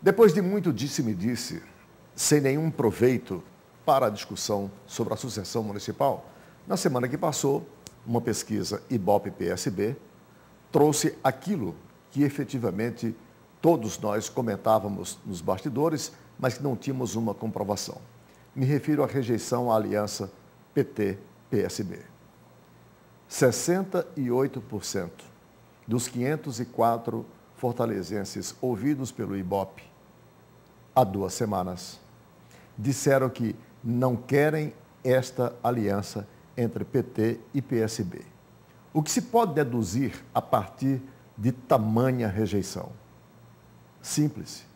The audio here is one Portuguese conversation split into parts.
Depois de muito disse-me-disse, sem nenhum proveito para a discussão sobre a sucessão municipal, na semana que passou, uma pesquisa Ibope-PSB trouxe aquilo que efetivamente todos nós comentávamos nos bastidores, mas que não tínhamos uma comprovação. Me refiro à rejeição à aliança PT-PSB. 68% dos 504 fortalezenses ouvidos pelo Ibope há 2 semanas disseram que não querem esta aliança entre PT e PSB. O que se pode deduzir a partir de tamanha rejeição? Simples.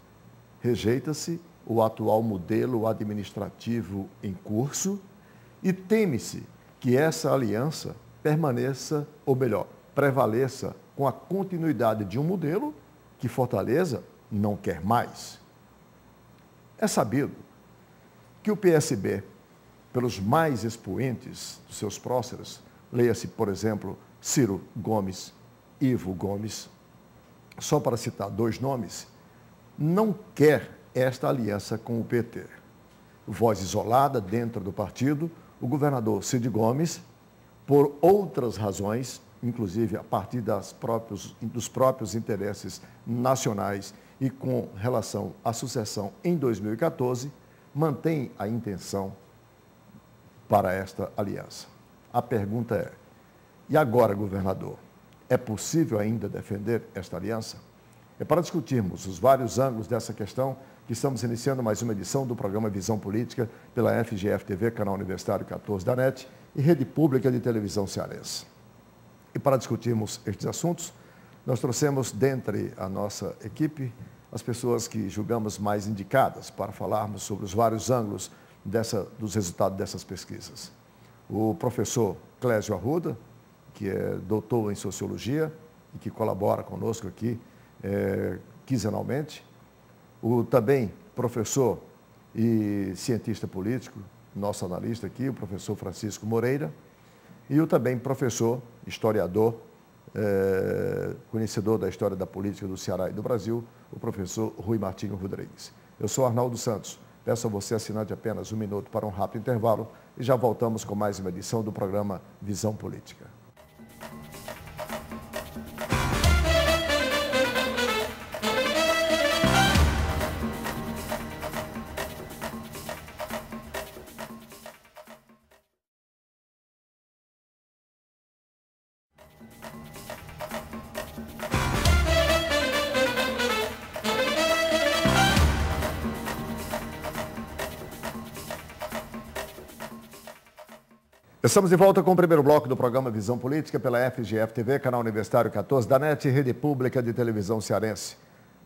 Rejeita-se o atual modelo administrativo em curso e teme-se que essa aliança permaneça, ou melhor, prevaleça com a continuidade de um modelo que Fortaleza não quer mais. É sabido que o PSB, pelos mais expoentes dos seus próceres, leia-se, por exemplo, Ciro Gomes, Ivo Gomes, só para citar 2 nomes, não quer esta aliança com o PT. Voz isolada dentro do partido, o governador Cid Gomes, por outras razões, inclusive a partir dos próprios interesses nacionais e com relação à sucessão em 2014, mantém a intenção para esta aliança. A pergunta é: e agora, governador, é possível ainda defender esta aliança? É para discutirmos os vários ângulos dessa questão que estamos iniciando mais uma edição do programa Visão Política pela FGF-TV, canal Universitário 14 da NET e Rede Pública de Televisão Cearense. E para discutirmos estes assuntos, nós trouxemos dentre a nossa equipe as pessoas que julgamos mais indicadas para falarmos sobre os vários ângulos dos resultados dessas pesquisas. O professor Clésio Arruda, que é doutor em Sociologia e que colabora conosco aqui quinzenalmente. O também professor e cientista político, nosso analista aqui, o professor Francisco Moreira. E o também professor, historiador, conhecedor da história da política do Ceará e do Brasil, o professor Rui Martinho Rodrigues. Eu sou Arnaldo Santos. Peço a você assinar de apenas 1 minuto para um rápido intervalo e já voltamos com mais uma edição do programa Visão Política. Estamos de volta com o primeiro bloco do programa Visão Política pela FGF-TV, canal Universitário 14 da NET e Rede Pública de Televisão Cearense.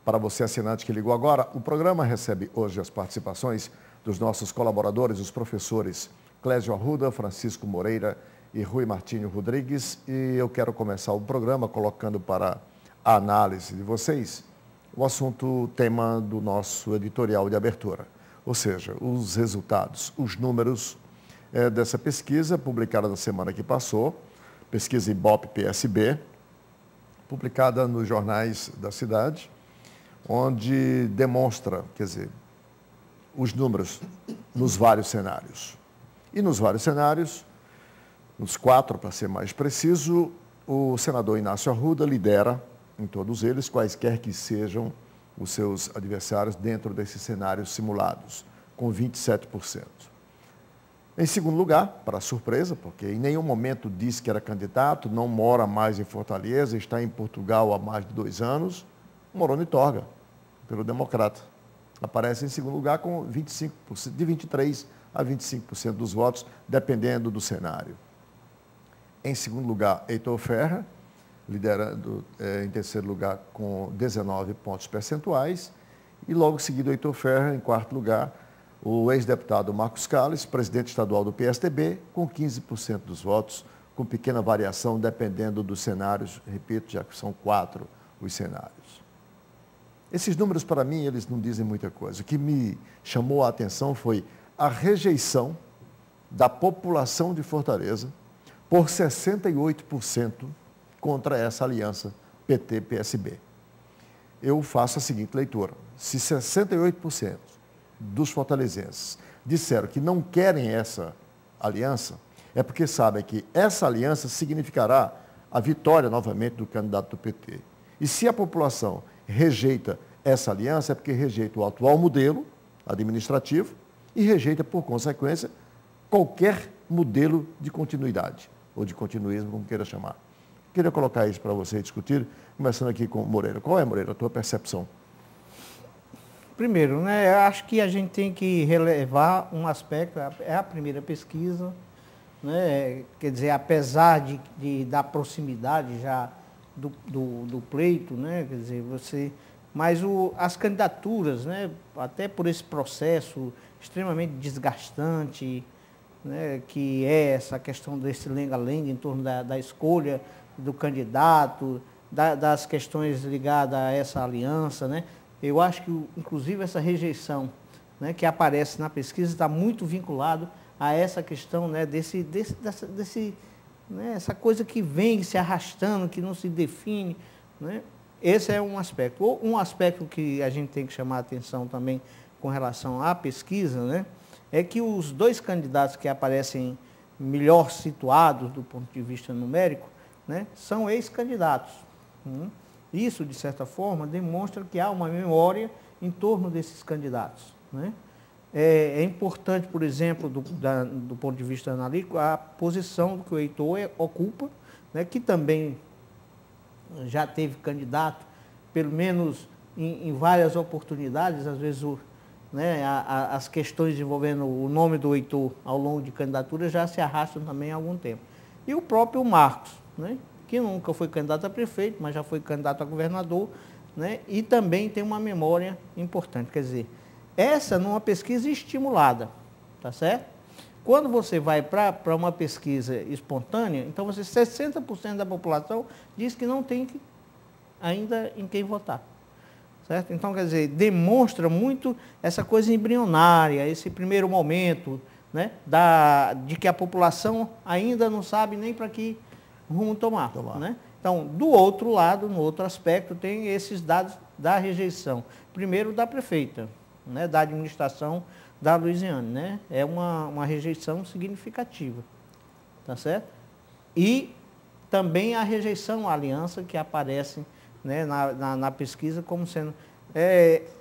Para você, assinante que ligou agora, o programa recebe hoje as participações dos nossos colaboradores, os professores Clésio Arruda, Francisco Moreira e Rui Martinho Rodrigues. E eu quero começar o programa colocando para a análise de vocês o assunto, tema do nosso editorial de abertura. Ou seja, os resultados, os números dessa pesquisa, publicada na semana que passou, pesquisa Ibope-PSB, publicada nos jornais da cidade, onde demonstra, quer dizer, os números nos vários cenários. E nos vários cenários, nos 4, para ser mais preciso, o senador Inácio Arruda lidera em todos eles, quaisquer que sejam os seus adversários dentro desses cenários simulados, com 27%. Em segundo lugar, para surpresa, porque em nenhum momento disse que era candidato, não mora mais em Fortaleza, está em Portugal há mais de 2 anos, Moroni Torga, pelo Democrata. Aparece em segundo lugar com 25%, de 23% a 25% dos votos, dependendo do cenário. Em segundo lugar, Heitor Ferrer, liderando em terceiro lugar com 19 pontos percentuais. E logo seguido, Heitor Ferrer, em quarto lugar, o ex-deputado Marcos Calles, presidente estadual do PSDB, com 15% dos votos, com pequena variação dependendo dos cenários, repito, já que são 4 os cenários. Esses números, para mim, eles não dizem muita coisa. O que me chamou a atenção foi a rejeição da população de Fortaleza por 68% contra essa aliança PT-PSB. Eu faço a seguinte leitura. se 68% dos fortalezenses disseram que não querem essa aliança, é porque sabem que essa aliança significará a vitória novamente do candidato do PT. E se a população rejeita essa aliança, é porque rejeita o atual modelo administrativo e rejeita, por consequência, qualquer modelo de continuidade, ou de continuismo, como queira chamar. Queria colocar isso para você discutir, começando aqui com o Moreira. Qual é, Moreira, a tua percepção? Primeiro, né, eu acho que a gente tem que relevar um aspecto, é a primeira pesquisa, né, quer dizer, apesar da proximidade já do pleito, né, quer dizer, mas as candidaturas, né, até por esse processo extremamente desgastante, né, que é essa questão desse lenga-lenga em torno da escolha do candidato, das questões ligadas a essa aliança, né, eu acho que, inclusive, essa rejeição, né, que aparece na pesquisa está muito vinculado a essa questão, né, né, essa coisa que vem se arrastando, que não se define, né? Esse é um aspecto. Um aspecto que a gente tem que chamar a atenção também com relação à pesquisa, né, é que os dois candidatos que aparecem melhor situados do ponto de vista numérico, né, são ex-candidatos. Isso, de certa forma, demonstra que há uma memória em torno desses candidatos, né? É importante, por exemplo, do ponto de vista analítico, a posição que o Heitor ocupa, né, que também já teve candidato, pelo menos em várias oportunidades, às vezes né, as questões envolvendo o nome do Heitor ao longo de candidatura já se arrastam também há algum tempo. E o próprio Marcos, né, que nunca foi candidato a prefeito, mas já foi candidato a governador, né, e também tem uma memória importante. Quer dizer, essa numa pesquisa estimulada, tá certo? Quando você vai para uma pesquisa espontânea, então 60% da população diz que não tem ainda em quem votar. Certo? Então, quer dizer, demonstra muito essa coisa embrionária, esse primeiro momento, né, de que a população ainda não sabe nem para que rumo tomar. Né? Então, do outro lado, no outro aspecto, tem esses dados da rejeição. Primeiro, da prefeita, né, da administração da Luiziane, né? É uma rejeição significativa, tá certo? E também a rejeição à aliança que aparece, né, na pesquisa como sendo...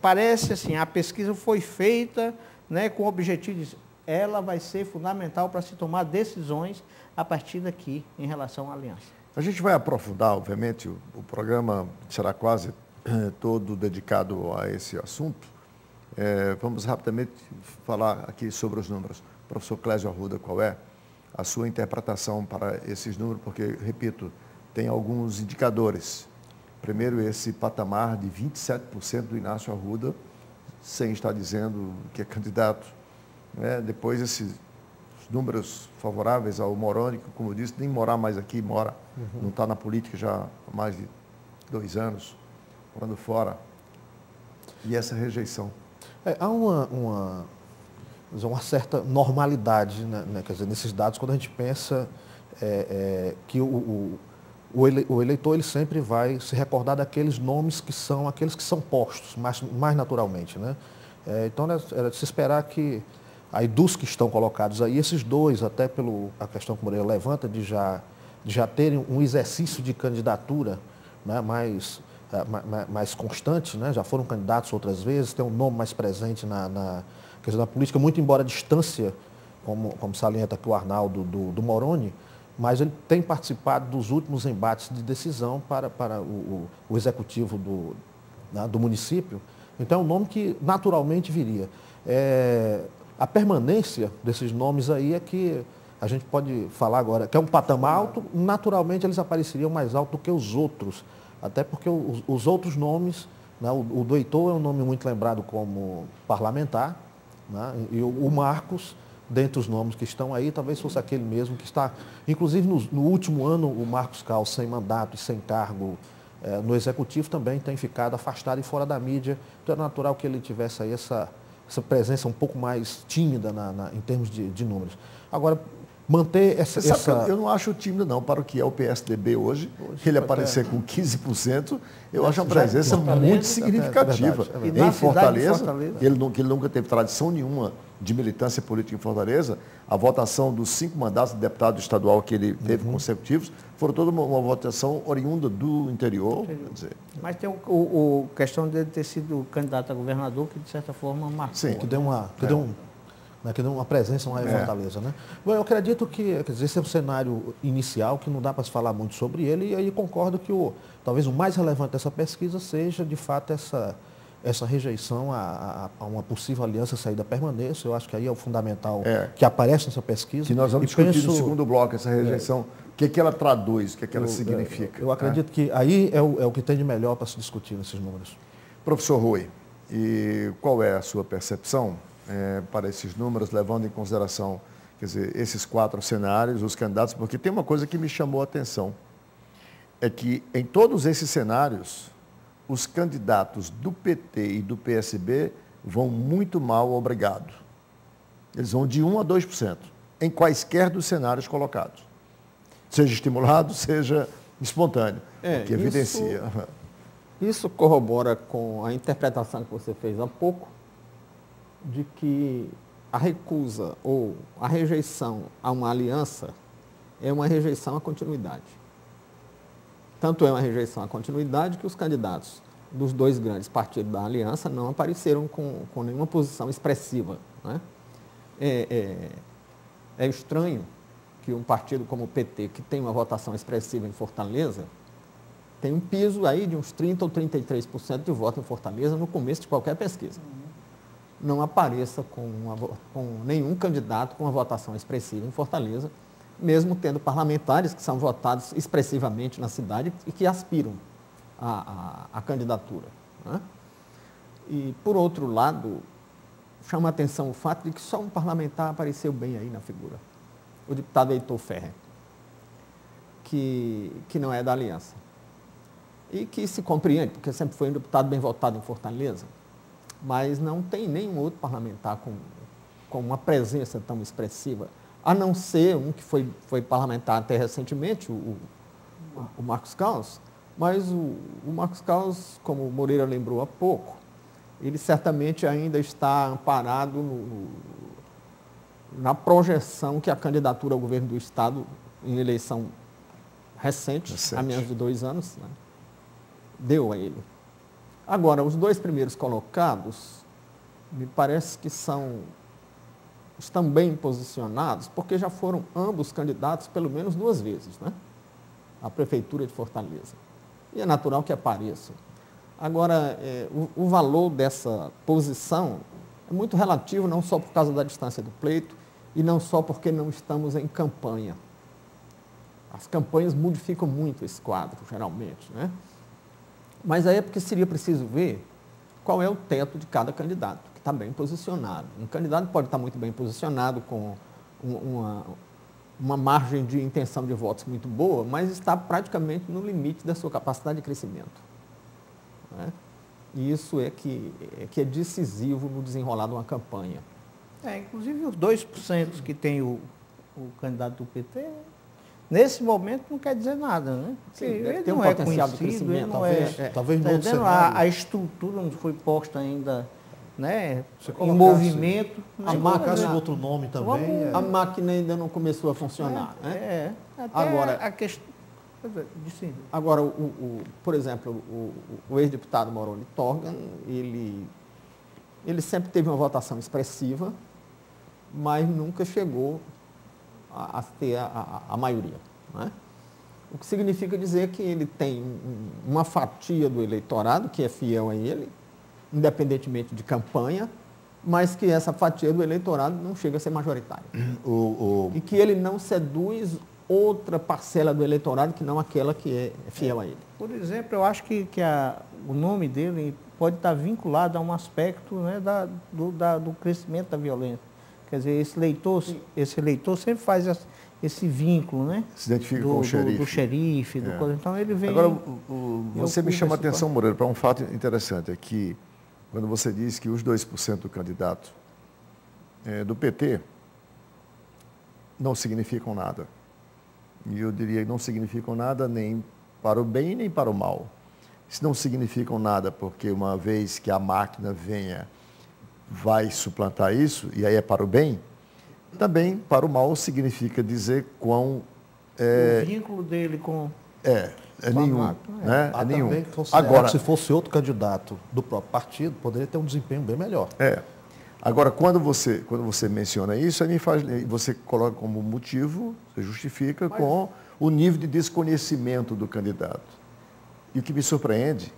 parece assim, a pesquisa foi feita, né, com o objetivo de... Ela vai ser fundamental para se tomar decisões a partir daqui em relação à aliança. A gente vai aprofundar, obviamente, o programa será quase todo dedicado a esse assunto. Vamos rapidamente falar aqui sobre os números. Professor Clésio Arruda, qual é a sua interpretação para esses números? Porque, repito, tem alguns indicadores. Primeiro, esse patamar de 27% do Inácio Arruda, sem estar dizendo que é candidato. Depois, esses números favoráveis ao Moroni, que, como eu disse, nem morar mais aqui, não está na política já há mais de 2 anos, morando fora. E essa rejeição. Há uma certa normalidade, né, quer dizer, nesses dados, quando a gente pensa que o eleitor ele sempre vai se recordar daqueles nomes que são aqueles que são postos mais naturalmente. Né? Então, era de se esperar que, aí dos que estão colocados aí, esses dois, até a questão que o Moreira levanta, de já terem um exercício de candidatura, né, mais constante, né? Já foram candidatos outras vezes, tem um nome mais presente na questão da política, muito embora a distância, como salienta aqui o Arnaldo, do Moroni, mas ele tem participado dos últimos embates de decisão para o executivo do município. Então, é um nome que naturalmente viria. A permanência desses nomes aí é que a gente pode falar agora, que é um patamar alto, naturalmente eles apareceriam mais alto do que os outros. Até porque os outros nomes, né, o do Heitor é um nome muito lembrado como parlamentar, né, e o Marcos, dentre os nomes que estão aí, talvez fosse aquele mesmo que está, inclusive no último ano, o Marcos Cal, sem mandato e sem cargo no Executivo, também tem ficado afastado e fora da mídia, então é natural que ele tivesse aí essa presença um pouco mais tímida em termos de números. Agora, manter Você sabe que eu não acho tímido, não, para o que é o PSDB hoje que ele aparecer com 15%, eu acho uma presença muito significativa. Em Fortaleza, que ele nunca teve tradição nenhuma de militância política em Fortaleza, a votação dos 5 mandatos de deputado estadual que ele teve consecutivos, foram toda uma votação oriunda do interior. Quer dizer. Mas tem o questão de ter sido candidato a governador, que de certa forma marcou. Sim, que deu uma presença maior em Fortaleza, né? Bom, eu acredito que, quer dizer, esse é um cenário inicial que não dá para se falar muito sobre ele, e aí concordo que talvez o mais relevante dessa pesquisa seja, de fato, essa rejeição a uma possível aliança saída permaneça. Eu acho que aí é o fundamental que aparece nessa pesquisa. Que nós vamos discutir no segundo bloco, essa rejeição. O que ela traduz, o que ela significa. Eu acredito que aí é o que tem de melhor para se discutir nesses números. Professor Rui, e qual é a sua percepção para esses números, levando em consideração, quer dizer, esses 4 cenários, os candidatos? Porque tem uma coisa que me chamou a atenção, é que em todos esses cenários, os candidatos do PT e do PSB vão muito mal, obrigado. Eles vão de 1% a 2%, em quaisquer dos cenários colocados. Seja estimulado, seja espontâneo, que evidencia. Isso corrobora com a interpretação que você fez há pouco, de que a recusa ou a rejeição a uma aliança é uma rejeição à continuidade. Tanto é uma rejeição à continuidade que os candidatos dos 2 grandes partidos da aliança não apareceram com nenhuma posição expressiva, né? É estranho que um partido como o PT, que tem uma votação expressiva em Fortaleza, tem um piso aí de uns 30% ou 33% de voto em Fortaleza no começo de qualquer pesquisa. Não apareça com nenhum candidato com uma votação expressiva em Fortaleza, mesmo tendo parlamentares que são votados expressivamente na cidade e que aspiram à candidatura, né? E, por outro lado, chama a atenção o fato de que só um parlamentar apareceu bem aí na figura, o deputado Heitor Ferrer, que não é da aliança. E que se compreende, porque sempre foi um deputado bem votado em Fortaleza, mas não tem nenhum outro parlamentar com uma presença tão expressiva, a não ser um que foi parlamentar até recentemente, o Marcos Caos, mas o Marcos Caos, como o Moreira lembrou há pouco, ele certamente ainda está amparado na projeção que a candidatura ao governo do Estado, em eleição recente. Há menos de 2 anos, né, deu a ele. Agora, os 2 primeiros colocados, me parece que estão bem posicionados, porque já foram ambos candidatos pelo menos 2 vezes, né, à Prefeitura de Fortaleza. E é natural que apareçam. Agora, o valor dessa posição é muito relativo, não só por causa da distância do pleito e não só porque não estamos em campanha. As campanhas modificam muito esse quadro, geralmente, né? Mas aí é porque seria preciso ver qual é o teto de cada candidato, que está bem posicionado. Um candidato pode estar muito bem posicionado, com uma margem de intenção de votos muito boa, mas está praticamente no limite da sua capacidade de crescimento, né? E isso é que é decisivo no desenrolar de uma campanha. Inclusive os 2% que tem o candidato do PT, nesse momento não quer dizer nada, né? Sim, ele tem um não é potencial de conhecido, crescimento, ele não é... Talvez no Tá outro entendendo? cenário. A estrutura não foi posta ainda, né, Você em colocasse- movimento. Se né? colocasse outro nome também. A máquina ainda não começou a funcionar, né? Até Agora- a questão... Agora, por exemplo, o ex-deputado Moroni Torgan, ele sempre teve uma votação expressiva, mas nunca chegou a ter a maioria, né? O que significa dizer que ele tem uma fatia do eleitorado que é fiel a ele, independentemente de campanha, mas que essa fatia do eleitorado não chega a ser majoritária. E que ele não seduz outra parcela do eleitorado que não aquela que é fiel a ele. Por exemplo, eu acho que o nome dele pode estar vinculado a um aspecto, né, do crescimento da violência. Quer dizer, esse eleitor sempre faz esse vínculo, né? Se identifica com o xerife. Do xerife, coisa. Então ele vem... Agora, você me chama a atenção, Moreira, para um fato interessante, é que quando você diz que os 2% do candidato do PT não significam nada. E eu diria que não significam nada nem para o bem nem para o mal. Se não significam nada porque uma vez que a máquina venha, vai suplantar isso, e aí é para o bem, também para o mal significa dizer quão... O vínculo dele com... É nenhum. Né? É nenhum. Agora, se fosse outro candidato do próprio partido, poderia ter um desempenho bem melhor. Agora, quando você menciona isso, aí você coloca como motivo, você justifica com o nível de desconhecimento do candidato. E o que me surpreende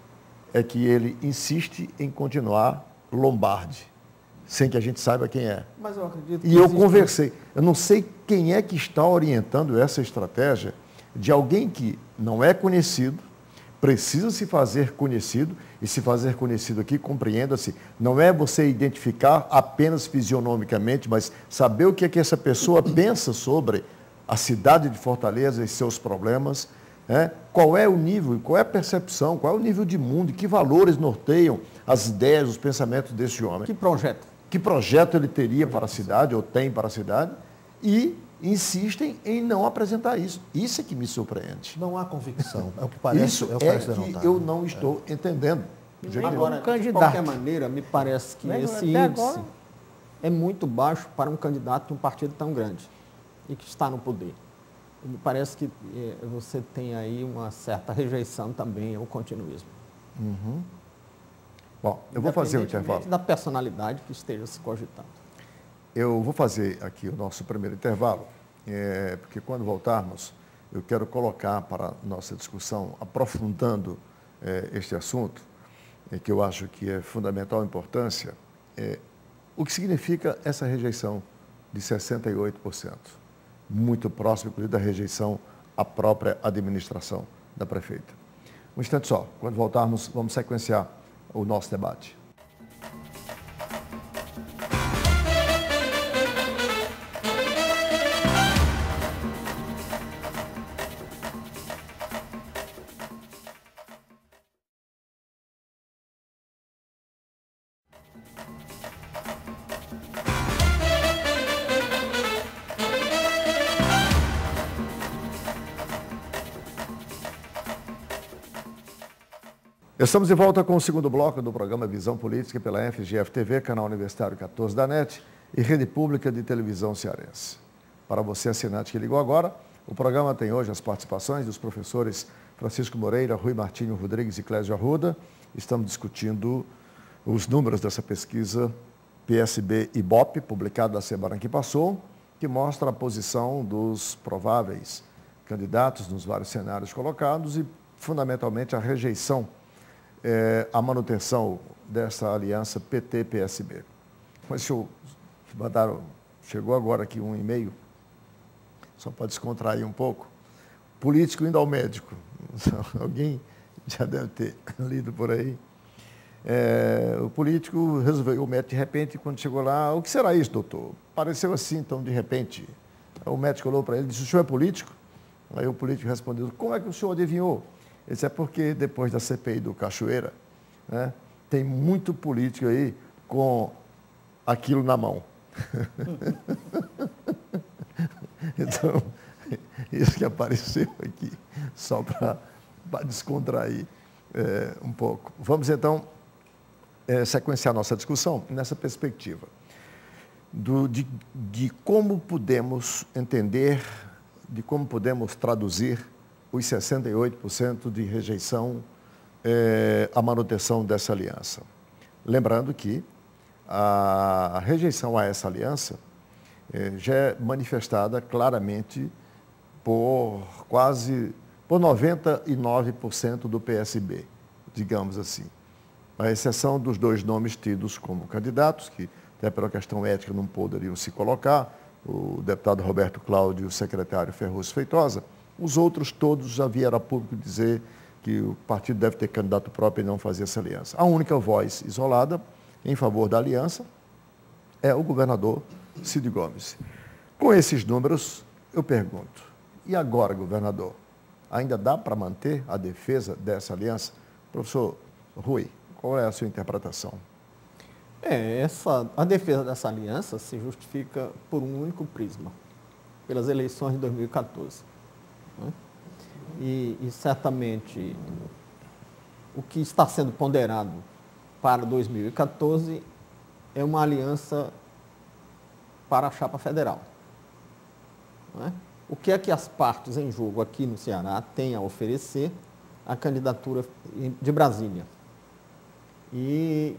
é que ele insiste em continuar Lombardi, sem que a gente saiba quem é. Mas eu acredito que e eu conversei. Eu não sei quem é que está orientando essa estratégia de alguém que não é conhecido, precisa se fazer conhecido, e se fazer conhecido aqui, compreenda-se, não é você identificar apenas fisionomicamente, mas saber o que é que essa pessoa pensa sobre a cidade de Fortaleza e seus problemas, qual é o nível, qual é a percepção, qual é o nível de mundo, que valores norteiam as ideias, os pensamentos desse homem. Que projeto? Que projeto ele teria para a cidade, ou tem para a cidade, e insistem em não apresentar isso. Isso é que me surpreende. Não há convicção. É o que parece. Isso que eu não estou entendendo. Agora, de qualquer maneira, me parece que esse índice é muito baixo para um candidato de um partido tão grande e que está no poder. Me parece que você tem aí uma certa rejeição também ao continuismo. Bom, eu vou fazer o intervalo. Da personalidade que esteja se cogitando. Eu vou fazer aqui o nosso primeiro intervalo, porque quando voltarmos, eu quero colocar para a nossa discussão, aprofundando este assunto, que eu acho que é fundamental importância, o que significa essa rejeição de 68%, muito próximo, inclusive, da rejeição à própria administração da prefeita. Um instante só, quando voltarmos, vamos sequenciar o nosso debate. Estamos de volta com o segundo bloco do programa Visão Política pela FGF-TV, canal Universitário 14 da NET e Rede Pública de Televisão Cearense. Para você, assinante que ligou agora, o programa tem hoje as participações dos professores Francisco Moreira, Rui Martinho Rodrigues e Clésio Arruda. Estamos discutindo os números dessa pesquisa PSB-IBOP, publicada na semana que passou, que mostra a posição dos prováveis candidatos nos vários cenários colocados e, fundamentalmente, a rejeição a manutenção dessa aliança PT-PSB. Mas chegou agora aqui um e-mail, só para descontrair um pouco, político indo ao médico. Alguém já deve ter lido por aí. O político resolveu, o médico de repente, quando chegou lá, o que será isso, doutor? Pareceu assim, então, de repente. O médico olhou para ele e disse, o senhor é político? Aí o político respondeu, como é que o senhor adivinhou? Ele disse, é porque depois da CPI do Cachoeira, tem muito político aí com aquilo na mão. Então, isso que apareceu aqui, só para descontrair um pouco. Vamos então sequenciar nossa discussão nessa perspectiva de como podemos entender, de como podemos traduzir os 68% de rejeição à manutenção dessa aliança. Lembrando que a rejeição a essa aliança já é manifestada claramente por 99% do PSB, digamos assim. À exceção dos dois nomes tidos como candidatos, que até pela questão ética não poderiam se colocar, o deputado Roberto Cláudio e o secretário Ferroso Feitosa. Os outros todos já vieram a público dizer que o partido deve ter candidato próprio e não fazer essa aliança. A única voz isolada em favor da aliança é o governador Cid Gomes. Com esses números, eu pergunto, e agora, governador, ainda dá para manter a defesa dessa aliança? Professor Rui, qual é a sua interpretação? A defesa dessa aliança se justifica por um único prisma. pelas eleições de 2014. Né? E certamente o que está sendo ponderado para 2014 é uma aliança para a chapa federal. Né? O que é que as partes em jogo aqui no Ceará têm a oferecer à candidatura de Brasília? E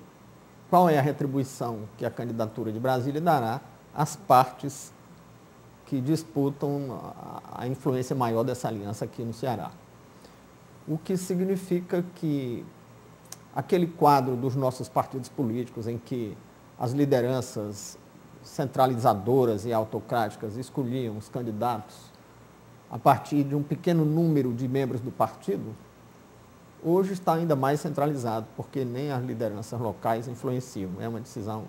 qual é a retribuição que a candidatura de Brasília dará às partes que disputam a influência maior dessa aliança aqui no Ceará? O que significa que aquele quadro dos nossos partidos políticos em que as lideranças centralizadoras e autocráticas escolhiam os candidatos a partir de um pequeno número de membros do partido, hoje está ainda mais centralizado, porque nem as lideranças locais influenciam. É uma decisão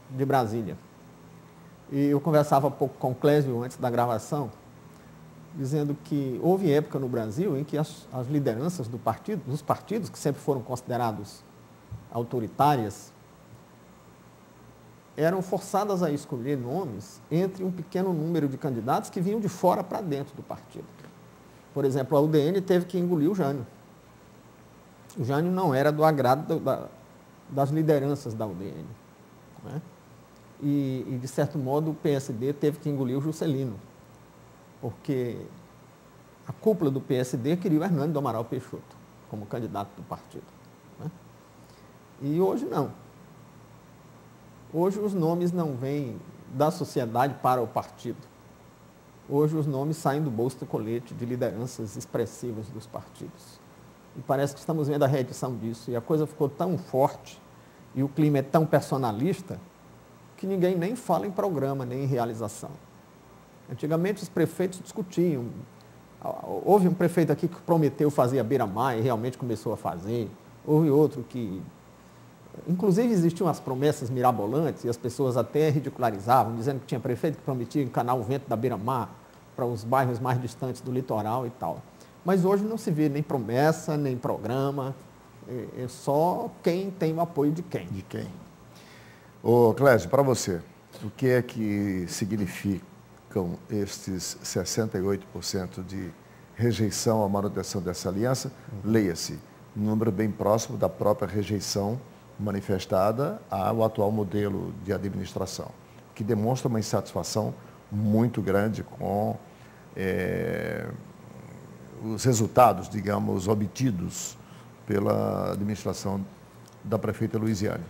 de Brasília. E eu conversava há pouco com o Clésio antes da gravação, dizendo que houve época no Brasil em que as lideranças dos partidos, que sempre foram considerados autoritárias, eram forçadas a escolher nomes entre um pequeno número de candidatos que vinham de fora para dentro do partido. Por exemplo, a UDN teve que engolir o Jânio. O Jânio não era do agrado das lideranças da UDN. Né? E, de certo modo, o PSD teve que engolir o Juscelino, porque a cúpula do PSD queria o Hernando do Amaral Peixoto como candidato do partido. Né? E hoje não. Hoje os nomes não vêm da sociedade para o partido. Hoje os nomes saem do bolso do colete de lideranças expressivas dos partidos. E parece que estamos vendo a reedição disso. E a coisa ficou tão forte e o clima é tão personalista que ninguém nem fala em programa, nem em realização. Antigamente os prefeitos discutiam. Houve um prefeito aqui que prometeu fazer a beira-mar e realmente começou a fazer. Houve outro que... Inclusive existiam as promessas mirabolantes e as pessoas até ridicularizavam, dizendo que tinha prefeito que prometia encanar o vento da beira-mar para os bairros mais distantes do litoral e tal. Mas hoje não se vê nem promessa, nem programa, é só quem tem o apoio de quem. De quem? Ô, Clésio, para você, o que é que significam estes 68% de rejeição à manutenção dessa aliança? Leia-se, um número bem próximo da própria rejeição manifestada ao atual modelo de administração, que demonstra uma insatisfação muito grande com os resultados, digamos, obtidos pela administração da prefeita Luiziane.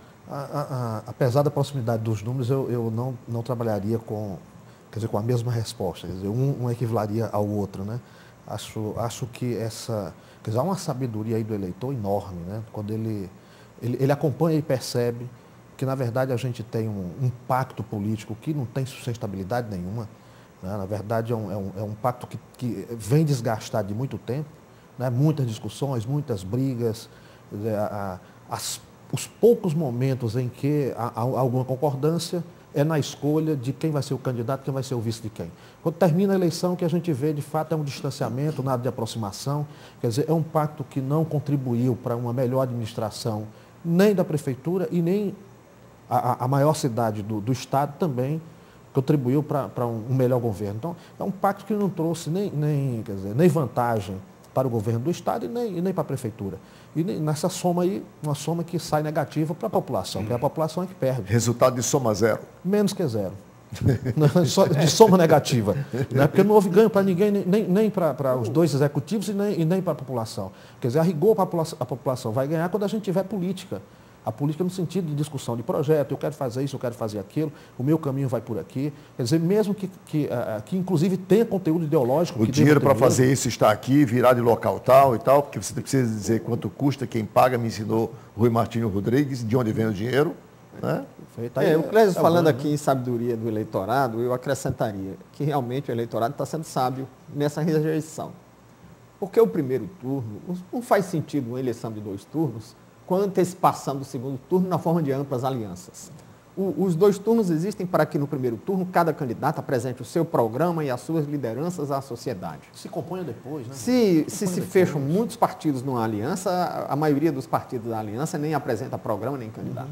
Apesar da proximidade dos números, eu não trabalharia com a mesma resposta. Quer dizer, um equivalaria ao outro, né? Acho que há uma sabedoria aí do eleitor enorme, né? Quando ele acompanha e percebe que, na verdade, a gente tem um pacto político que não tem sustentabilidade nenhuma. Né? Na verdade, é um pacto que vem desgastado de muito tempo, né? Muitas discussões, muitas brigas, os poucos momentos em que há alguma concordância é na escolha de quem vai ser o candidato, quem vai ser o vice de quem. Quando termina a eleição, o que a gente vê, de fato, é um distanciamento, nada de aproximação. Quer dizer, é um pacto que não contribuiu para uma melhor administração nem da prefeitura e nem a maior cidade do estado também contribuiu para um melhor governo. Então, é um pacto que não trouxe nem vantagem para o governo do estado e nem para a prefeitura. E nessa soma aí, uma soma que sai negativa para a população, porque a população é que perde. Resultado de soma zero. Menos que zero. De soma negativa. Né? Porque não houve ganho para ninguém, nem para os dois executivos e nem para a população. Quer dizer, a rigor a população vai ganhar quando a gente tiver política. A política no sentido de discussão de projeto, eu quero fazer isso, eu quero fazer aquilo, o meu caminho vai por aqui. Quer dizer, mesmo que inclusive tenha conteúdo ideológico. O dinheiro para fazer isso está aqui, virar de local tal e tal, porque você precisa dizer quanto custa, quem paga, me ensinou Rui Martinho Rodrigues, de onde vem o dinheiro. Né? O Clésio falando aqui em sabedoria do eleitorado, eu acrescentaria que realmente o eleitorado está sendo sábio nessa rejeição. Porque o primeiro turno, não faz sentido uma eleição de 2 turnos, com a antecipação do segundo turno na forma de amplas alianças. Os 2 turnos existem para que no primeiro turno cada candidato apresente o seu programa e as suas lideranças à sociedade. Se componha depois, né? Se fecham muitos partidos numa aliança, a maioria dos partidos da aliança nem apresenta programa nem candidato.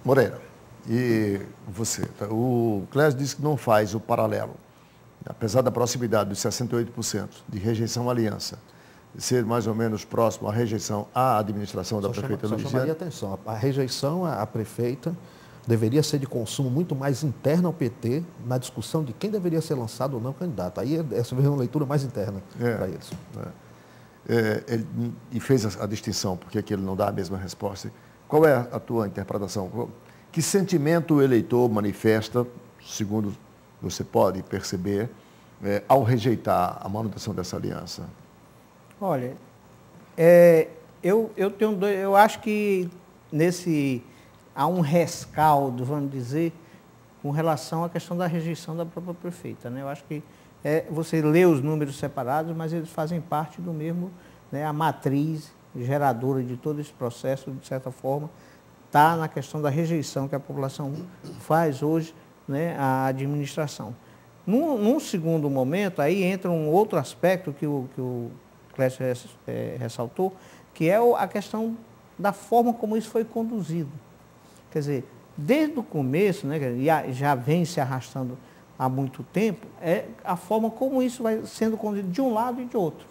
Moreira, e você? O Clésio disse que não faz o paralelo. apesar da proximidade dos 68% de rejeição à aliança, ser mais ou menos próximo à rejeição à administração da prefeita Luiziane. Só chamaria atenção, a rejeição à prefeita deveria ser de consumo muito mais interno ao PT, na discussão de quem deveria ser lançado ou não candidato. Aí essa é uma leitura mais interna para eles. Ele fez a distinção, porque aqui ele não dá a mesma resposta. Qual é a tua interpretação? Que sentimento o eleitor manifesta, segundo você pode perceber, ao rejeitar a manutenção dessa aliança? Olha, eu acho que há um rescaldo, vamos dizer, com relação à questão da rejeição da própria prefeita, né? Eu acho que você lê os números separados, mas eles fazem parte do mesmo, né? A matriz geradora de todo esse processo, de certa forma, está na questão da rejeição que a população faz hoje, né, à administração. Num segundo momento, aí entra um outro aspecto que o Clécio ressaltou, que é a questão da forma como isso foi conduzido. Quer dizer, desde o começo, né, já vem se arrastando há muito tempo, é a forma como isso vai sendo conduzido de um lado e de outro.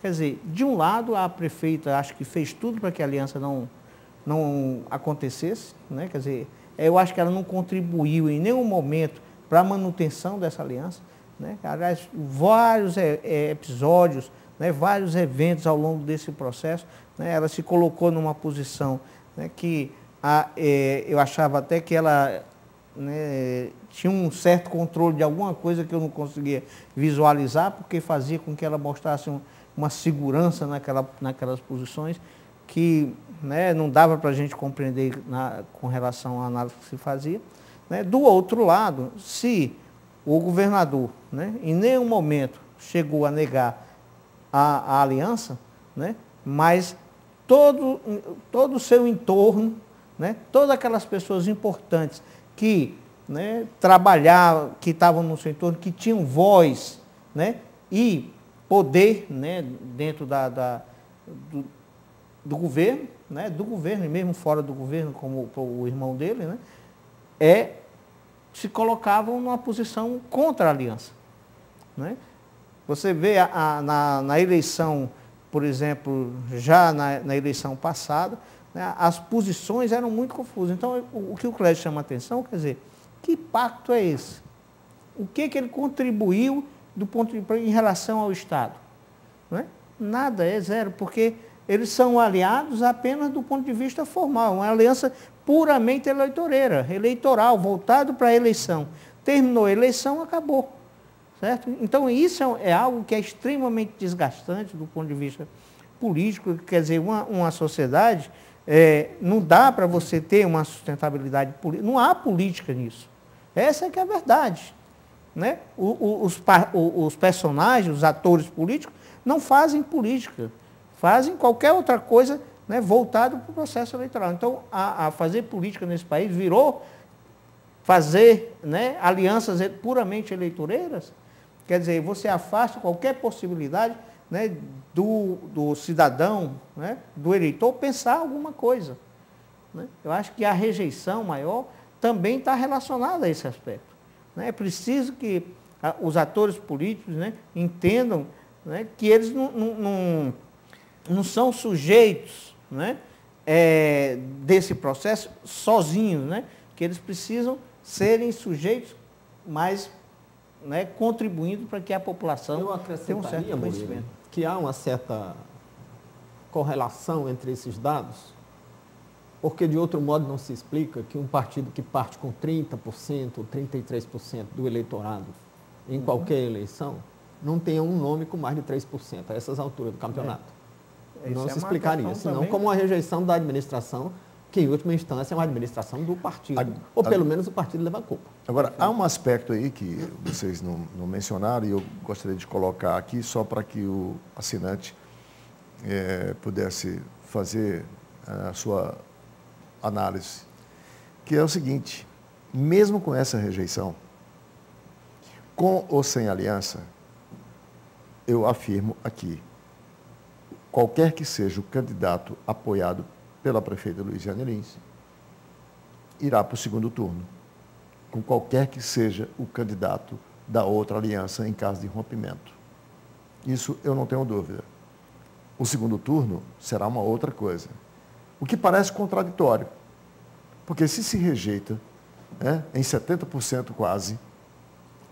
Quer dizer, de um lado, a prefeita acho que fez tudo para que a aliança não acontecesse, né? Quer dizer, eu acho que ela não contribuiu em nenhum momento para a manutenção dessa aliança, né? Aliás, vários episódios, né, vários eventos ao longo desse processo, né, ela se colocou numa posição, né, que eu achava até que ela, né, tinha um certo controle de alguma coisa que eu não conseguia visualizar, porque fazia com que ela mostrasse uma segurança naquelas posições que, né, não dava para a gente compreender com relação à análise que se fazia. Né? Do outro lado, se o governador, né, em nenhum momento chegou a negar a aliança, né, mas todo o seu entorno, né, todas aquelas pessoas importantes que, né, trabalhavam, que estavam no seu entorno, que tinham voz, né, e poder, né, dentro do governo, né, do governo e mesmo fora do governo, como o irmão dele, né, se colocavam numa posição contra a aliança. Né? Você vê na eleição, por exemplo, já na eleição passada, né, as posições eram muito confusas. Então, o que o Clécio chama a atenção, quer dizer, que pacto é esse? O que ele contribuiu em relação ao Estado? Não é? Nada, é zero, porque eles são aliados apenas do ponto de vista formal, uma aliança puramente eleitoral, voltado para a eleição. Terminou a eleição, acabou. Certo? Então, isso é algo que é extremamente desgastante do ponto de vista político. Quer dizer, uma sociedade, não dá para você ter uma sustentabilidade política, não há política nisso. Essa é que é a verdade. Né? Os personagens, os atores políticos, não fazem política, fazem qualquer outra coisa, né, voltado para o processo eleitoral. Então, a fazer política nesse país virou fazer, né, alianças puramente eleitoreiras. Quer dizer, você afasta qualquer possibilidade, né, do cidadão, né, do eleitor, pensar alguma coisa. Né? Eu acho que a rejeição maior também está relacionada a esse aspecto. Né? É preciso que os atores políticos, né, entendam, né, que eles não são sujeitos, né, desse processo sozinhos, né, que eles precisam serem sujeitos, mas, né, contribuindo para que a população tenha um certo conhecimento. Que há uma certa correlação entre esses dados, porque de outro modo não se explica que um partido que parte com 30% ou 33% do eleitorado em qualquer eleição não tenha um nome com mais de 3% a essas alturas do campeonato. Não se explicaria, senão também, como uma rejeição da administração, que em última instância é uma administração do partido, ou pelo menos o partido leva a culpa. Agora, há um aspecto aí que vocês não mencionaram e eu gostaria de colocar aqui só para que o assinante pudesse fazer a sua análise, que é o seguinte: mesmo com essa rejeição, com ou sem aliança, eu afirmo aqui, qualquer que seja o candidato apoiado pela prefeita Luiziane Lins, irá para o segundo turno, com qualquer que seja o candidato da outra aliança em caso de rompimento. Isso eu não tenho dúvida. O segundo turno será uma outra coisa. O que parece contraditório, porque se rejeita, em 70% quase,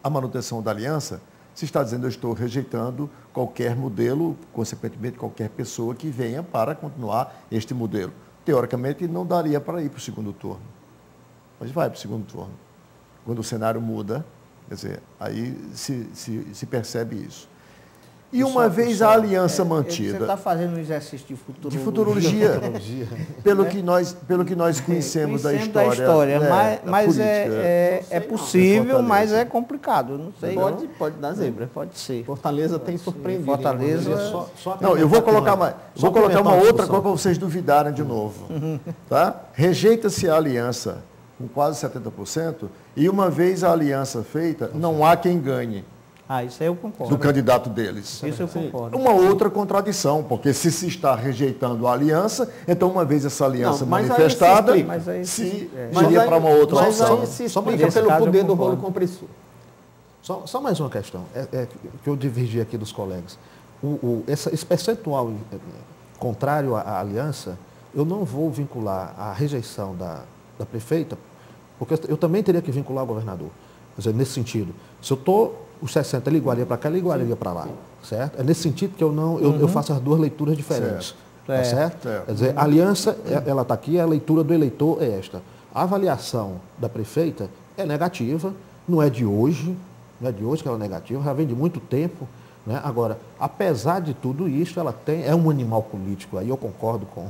a manutenção da aliança, se está dizendo eu estou rejeitando qualquer modelo, consequentemente qualquer pessoa que venha para continuar este modelo. Teoricamente não daria para ir para o segundo turno, mas vai para o segundo turno. Quando o cenário muda, quer dizer, aí se percebe isso. E uma vez a aliança mantida... Você está fazendo um exercício de futurologia. De futurologia, pelo que nós conhecemos da história. Mas é possível, mas é complicado. Não sei. Pode dar zebra. Pode ser. Fortaleza tem surpreendido. Fortaleza... Não, eu vou colocar uma outra coisa para vocês duvidarem de novo. Tá? Rejeita-se a aliança com quase 70%, e uma vez a aliança feita, não há quem ganhe. Isso aí eu concordo. Do candidato deles. Isso eu concordo. Uma outra contradição, porque se está rejeitando a aliança, então uma vez essa aliança manifestada, iria para uma outra opção. Mas aí se explica pelo poder do rolo compressor. Só mais uma questão, que eu divergi aqui dos colegas. Esse percentual contrário à aliança, eu não vou vincular a rejeição da prefeita, porque eu também teria que vincular o governador. Quer dizer, nesse sentido, se eu estou... Os 60 ele igualaria para cá, ele igualaria para lá, certo? É nesse sentido que eu faço as duas leituras diferentes, tá certo? Quer dizer, a aliança, ela está aqui, a leitura do eleitor é esta. A avaliação da prefeita é negativa, não é de hoje que ela é negativa, já vem de muito tempo, né? Agora, apesar de tudo isso, ela é um animal político, aí eu concordo com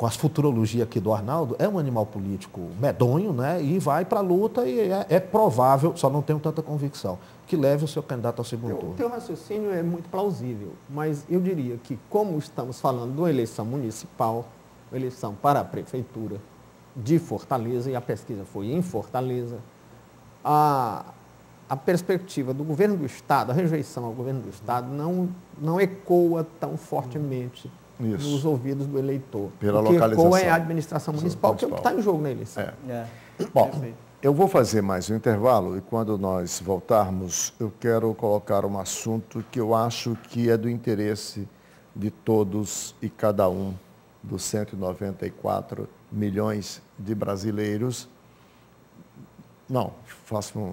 as futurologias aqui do Arnaldo, é um animal político medonho, né? E vai para a luta e é provável, só não tenho tanta convicção, que leve o seu candidato ao segundo turno. O teu raciocínio é muito plausível, mas eu diria que, como estamos falando de uma eleição municipal, uma eleição para a prefeitura de Fortaleza, e a pesquisa foi em Fortaleza, a perspectiva do governo do Estado, a rejeição ao governo do Estado, não ecoa tão fortemente nos ouvidos do eleitor. Pela o que localização. ecoa é a administração municipal, que é o que está em jogo na eleição. Bom, eu vou fazer mais um intervalo e quando nós voltarmos, eu quero colocar um assunto que eu acho que é do interesse de todos e cada um dos 194 milhões de brasileiros. Não, faço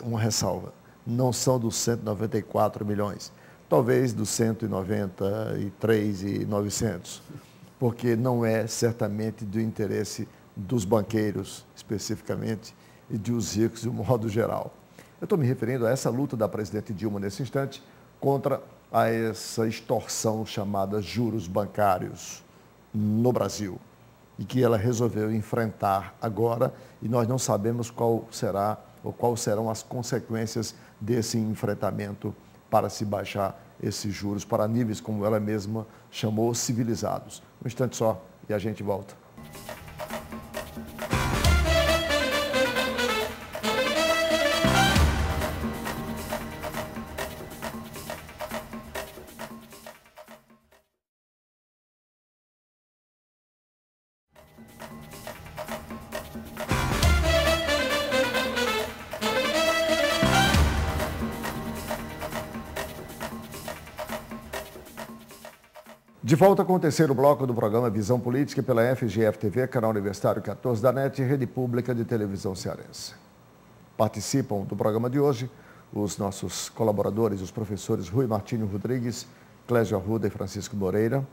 uma ressalva. Não são dos 194 milhões. Talvez dos 193.900, porque não é certamente do interesse dos banqueiros, especificamente, e dos ricos de um modo geral. Eu estou me referindo a essa luta da presidente Dilma, nesse instante, contra essa extorsão chamada juros bancários no Brasil, e que ela resolveu enfrentar agora, e nós não sabemos qual será ou quais serão as consequências desse enfrentamento para se baixar esses juros para níveis, como ela mesma chamou, civilizados. Um instante só e a gente volta. De volta com o terceiro bloco do programa Visão Política pela FGF-TV, canal Universitário 14 da NET e Rede Pública de Televisão Cearense. Participam do programa de hoje os nossos colaboradores, os professores Rui Martínio Rodrigues, Clésio Arruda e Francisco Moreira.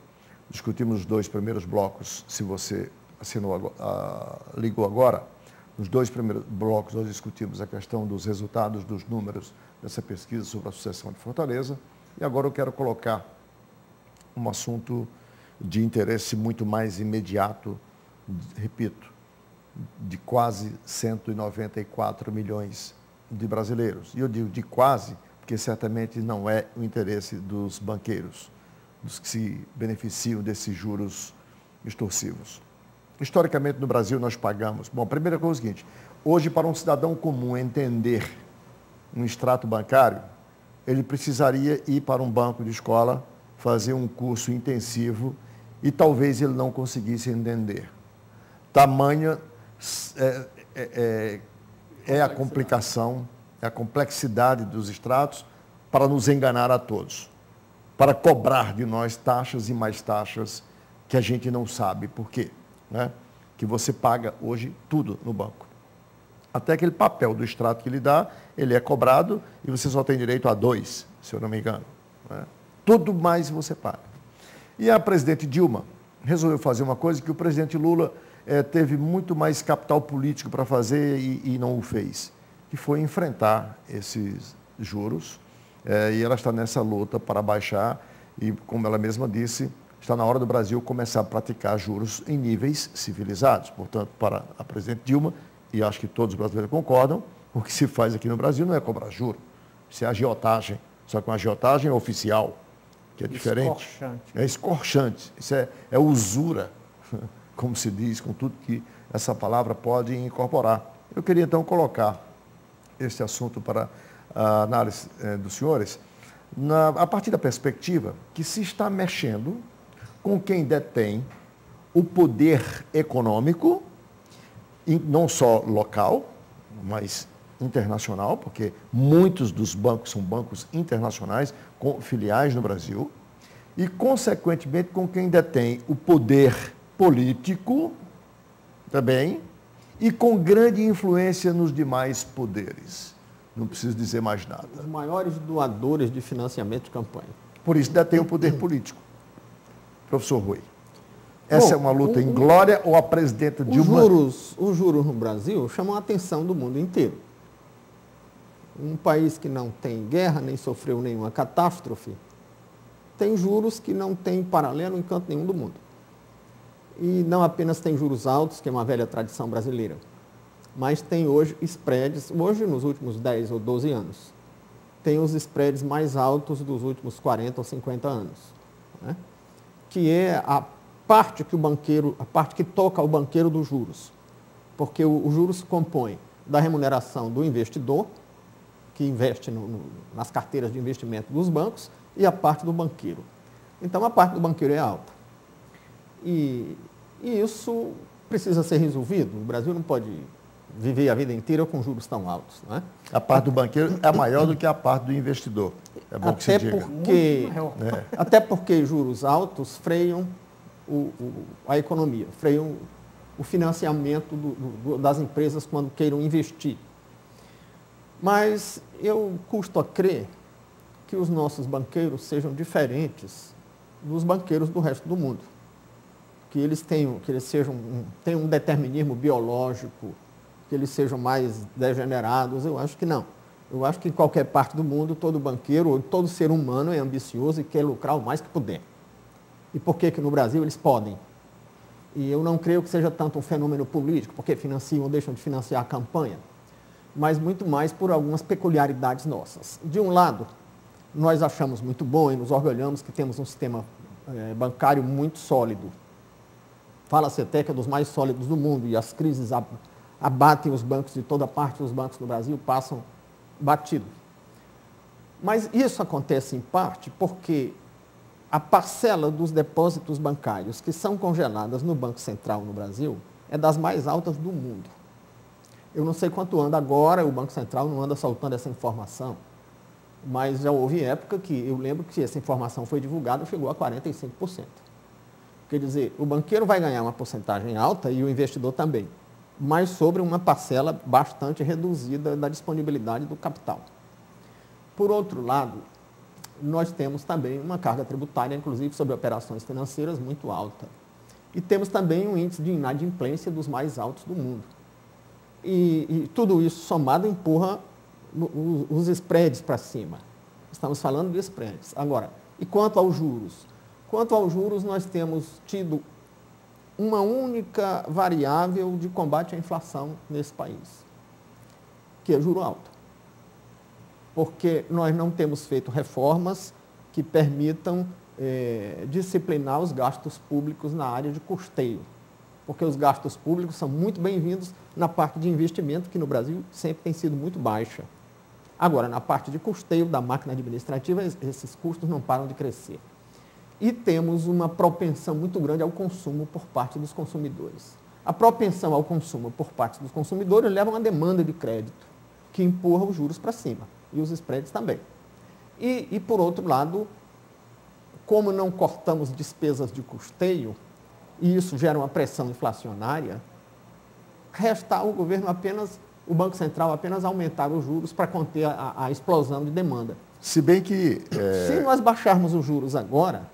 Discutimos os dois primeiros blocos, se você ligou agora. Nos dois primeiros blocos nós discutimos a questão dos resultados, dos números dessa pesquisa sobre a sucessão de Fortaleza. E agora eu quero colocar um assunto de interesse muito mais imediato, repito, de quase 194 milhões de brasileiros. E eu digo de quase, porque certamente não é o interesse dos banqueiros, dos que se beneficiam desses juros extorsivos. Historicamente, no Brasil, nós pagamos... Bom, a primeira coisa é o seguinte, hoje, para um cidadão comum entender um extrato bancário, ele precisaria ir para um banco de escola, fazer um curso intensivo e talvez ele não conseguisse entender. Tamanha é a complicação é a complexidade dos extratos para nos enganar a todos, para cobrar de nós taxas e mais taxas que a gente não sabe por quê, né? Que você paga hoje tudo no banco. Até aquele papel do extrato que ele dá, ele é cobrado e você só tem direito a 2, se eu não me engano, né? Tudo mais você paga. E a presidente Dilma resolveu fazer uma coisa que o presidente Lula teve muito mais capital político para fazer e não o fez, que foi enfrentar esses juros, e ela está nessa luta para baixar e, como ela mesma disse, está na hora do Brasil começar a praticar juros em níveis civilizados. Portanto, para a presidente Dilma, e acho que todos os brasileiros concordam, o que se faz aqui no Brasil não é cobrar juro, isso é agiotagem, só que uma agiotagem oficial, que é diferente. Escorchante. É escorchante, isso é usura, como se diz, com tudo que essa palavra pode incorporar. Eu queria então colocar este assunto para a análise dos senhores, a partir da perspectiva que se está mexendo com quem detém o poder econômico, não só local, mas internacional, porque muitos dos bancos são bancos internacionais com filiais no Brasil, e, consequentemente, com quem detém o poder político também, e com grande influência nos demais poderes. Não preciso dizer mais nada. Os maiores doadores de financiamento de campanha. Por isso detém o poder político. Professor Rui, essa é uma luta em glória ou a presidenta Dilma... Os juros no Brasil chamam a atenção do mundo inteiro. Um país que não tem guerra, nem sofreu nenhuma catástrofe, tem juros que não tem paralelo em canto nenhum do mundo. E não apenas tem juros altos, que é uma velha tradição brasileira, mas tem hoje spreads, hoje nos últimos 10 ou 12 anos, tem os spreads mais altos dos últimos 40 ou 50 anos, né? Que é a parte que toca ao banqueiro dos juros, porque o juros se compõe da remuneração do investidor, que investe nas carteiras de investimento dos bancos, e a parte do banqueiro. Então, a parte do banqueiro é alta. E isso precisa ser resolvido. O Brasil não pode viver a vida inteira com juros tão altos, não é? A parte do banqueiro é maior do que a parte do investidor. É bom que se diga. Até porque juros altos freiam a economia, freiam o financiamento das empresas quando queiram investir. Mas eu custo a crer que os nossos banqueiros sejam diferentes dos banqueiros do resto do mundo. Que eles tenham um determinismo biológico, que eles sejam mais degenerados. Eu acho que não. Eu acho que em qualquer parte do mundo, todo banqueiro ou todo ser humano é ambicioso e quer lucrar o mais que puder. E por que no Brasil eles podem? E eu não creio que seja tanto um fenômeno político, porque financiam ou deixam de financiar a campanha, mas muito mais por algumas peculiaridades nossas. De um lado, nós achamos muito bom e nos orgulhamos que temos um sistema bancário muito sólido. Fala-se até que é dos mais sólidos do mundo, e as crises abatem os bancos de toda parte, os bancos no Brasil passam batido. Mas isso acontece em parte porque a parcela dos depósitos bancários que são congeladas no Banco Central no Brasil é das mais altas do mundo. Eu não sei quanto anda agora, o Banco Central não anda soltando essa informação, mas já houve época que eu lembro que essa informação foi divulgada e chegou a 45%. Quer dizer, o banqueiro vai ganhar uma porcentagem alta e o investidor também, mas sobre uma parcela bastante reduzida da disponibilidade do capital. Por outro lado, nós temos também uma carga tributária, inclusive sobre operações financeiras, muito alta. E temos também um índice de inadimplência dos mais altos do mundo. E tudo isso somado empurra os spreads para cima. Estamos falando de spreads. Agora, e quanto aos juros? Quanto aos juros, nós temos tido uma única variável de combate à inflação nesse país, que é juro alto. Porque nós não temos feito reformas que permitam disciplinar os gastos públicos na área de custeio. Porque os gastos públicos são muito bem-vindos na parte de investimento, que no Brasil sempre tem sido muito baixa. Agora, na parte de custeio da máquina administrativa, esses custos não param de crescer. E temos uma propensão muito grande ao consumo por parte dos consumidores. A propensão ao consumo por parte dos consumidores leva a uma demanda de crédito. que empurra os juros para cima, e os spreads também. E, por outro lado, como não cortamos despesas de custeio, e isso gera uma pressão inflacionária, resta ao governo o Banco Central apenas aumentar os juros para conter a explosão de demanda. Se bem que... Se nós baixarmos os juros agora,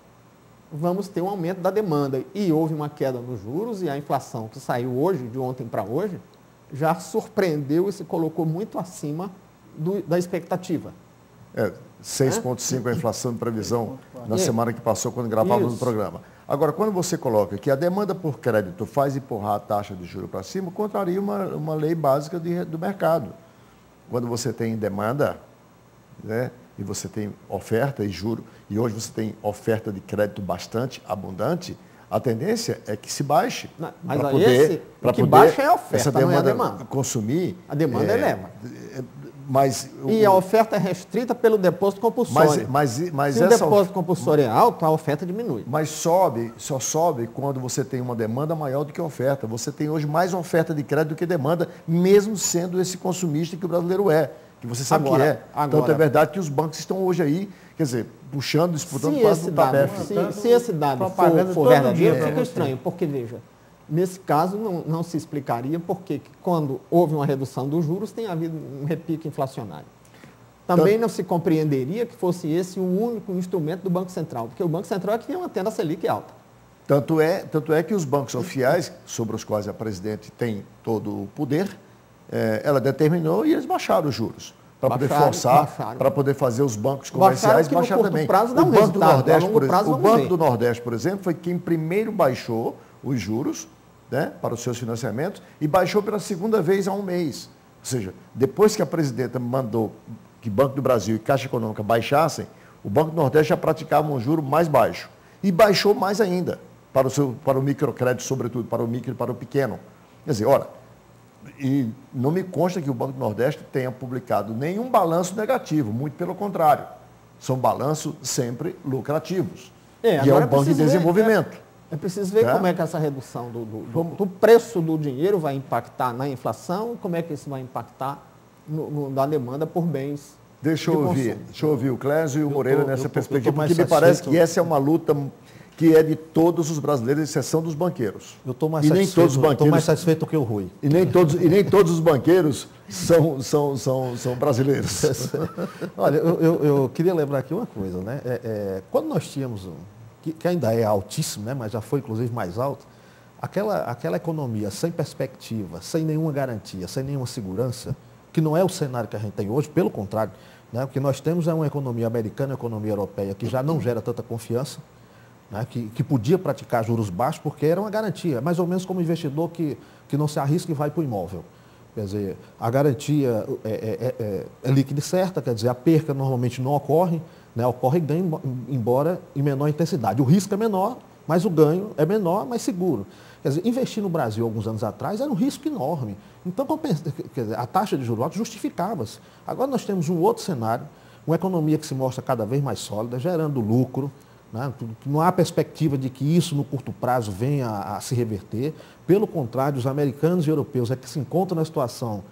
vamos ter um aumento da demanda. E houve uma queda nos juros e a inflação que saiu hoje, de ontem para hoje, já surpreendeu e se colocou muito acima da expectativa. 6,5% a inflação de previsão na semana que passou, quando gravávamos o programa. Agora, quando você coloca que a demanda por crédito faz empurrar a taxa de juros para cima, contraria uma lei básica do mercado. Quando você tem demanda, né, e você tem oferta e juro, e hoje você tem oferta de crédito bastante abundante, a tendência é que se baixe. Mas o que baixa é a oferta, essa demanda, não é a demanda. Consumir. A demanda eleva. E a oferta é restrita pelo depósito compulsório. Se o depósito compulsório é alto, a oferta diminui. Mas só sobe quando você tem uma demanda maior do que a oferta. Você tem hoje mais oferta de crédito do que demanda, mesmo sendo esse consumista que o brasileiro é. Que você sabe que é. Tanto é verdade que os bancos estão hoje aí, quer dizer, puxando, disputando quase no tabef. Se esse dado for verdadeiro, fica estranho, porque veja, nesse caso não se explicaria porque quando houve uma redução dos juros tem havido um repique inflacionário. Também não se compreenderia que fosse esse o único instrumento do Banco Central, porque o Banco Central é que mantém a Selic alta. Tanto é que os bancos oficiais, sobre os quais a presidente tem todo o poder, ela determinou e eles baixaram os juros. Para poder forçar, para poder fazer os bancos comerciais baixar também. O Banco do Nordeste, por exemplo, foi quem primeiro baixou os juros, né, para os seus financiamentos e baixou pela segunda vez há um mês. Ou seja, depois que a presidenta mandou que Banco do Brasil e Caixa Econômica baixassem, o Banco do Nordeste já praticava um juro mais baixo. E baixou mais ainda para o microcrédito, sobretudo para o micro e para o pequeno. Quer dizer, ora, e não me consta que o Banco do Nordeste tenha publicado nenhum balanço negativo, muito pelo contrário. São balanços sempre lucrativos. E é um banco de desenvolvimento. É preciso ver como é que essa redução do preço do dinheiro vai impactar na inflação, como é que isso vai impactar na demanda por bens. Deixa eu ouvir o Clésio e o Moreira nessa perspectiva, porque me parece que essa é uma luta que é de todos os brasileiros, exceção dos banqueiros. Eu estou mais satisfeito que o Rui. E nem todos os banqueiros são brasileiros. Olha, eu queria lembrar aqui uma coisa, né? Quando nós tínhamos, que ainda é altíssimo, né? Mas já foi inclusive mais alto, aquela economia sem perspectiva, sem nenhuma garantia, sem nenhuma segurança, que não é o cenário que a gente tem hoje, pelo contrário, né? O que nós temos é uma economia americana, uma economia europeia, que já não gera tanta confiança, né, que podia praticar juros baixos porque era uma garantia, mais ou menos como investidor que não se arrisca e vai para o imóvel. Quer dizer, a garantia é líquida e certa, quer dizer, a perca normalmente não ocorre, né, ocorre ganho, embora em menor intensidade. O risco é menor, mas o ganho é menor, mas seguro. Quer dizer, investir no Brasil alguns anos atrás era um risco enorme. Então, quer dizer, a taxa de juros altos justificava-se. Agora nós temos um outro cenário, uma economia que se mostra cada vez mais sólida, gerando lucro. Não há perspectiva de que isso no curto prazo venha a se reverter. Pelo contrário, os americanos e europeus é que se encontram na situação